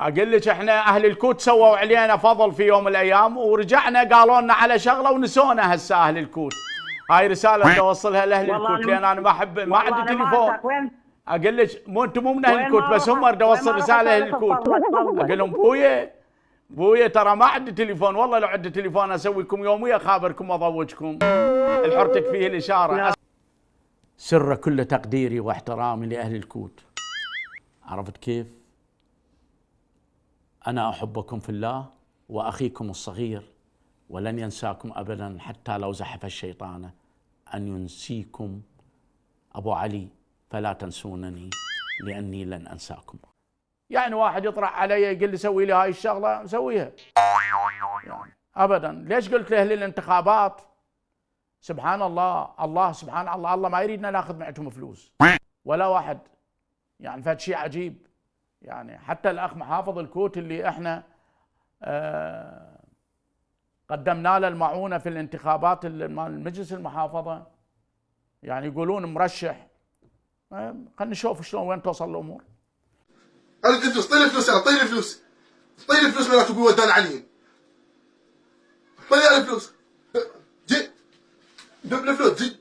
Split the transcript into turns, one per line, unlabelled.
اقول لك احنا اهل الكوت سووا علينا فضل في يوم من الايام ورجعنا قالوا لنا على شغله ونسونا هسه اهل الكوت. هاي رساله بدي اوصلها لاهل الكوت لان انا ما عندي تليفون. اقول لك انتم مو من اهل الكوت بس هم بدي اوصل رساله لاهل الكوت. اقول لهم بويا ترى ما عندي تليفون، والله لو عندي تليفون اسويكم يوميه خابركم واضوجكم. الحر تكفيه الاشاره. سر كل تقديري واحترامي لاهل الكوت. عرفت كيف؟ أنا أحبكم في الله وأخيكم الصغير، ولن ينساكم أبدا حتى لو زحف الشيطان أن ينسيكم. أبو علي فلا تنسونني لأني لن أنساكم. يعني واحد يطرح علي يقول لي سوي لي هاي الشغلة سويها يعني أبدا. ليش قلت له للانتخابات؟ سبحان الله، الله سبحان الله، الله ما يريدنا ناخذ معتهم فلوس ولا واحد. يعني فهذا شيء عجيب. يعني حتى الأخ محافظ الكوت اللي احنا قدمنا له المعونة في الانتخابات المجلس المحافظة، يعني يقولون مرشح. خلينا نشوف شلون وين توصل الأمور.
اريد الفلوس، طيب الفلوس، طيب الفلوس، طيب الفلوس ما تقول ودان عليهم. طيب الفلوس، جي جيب الفلوس، جي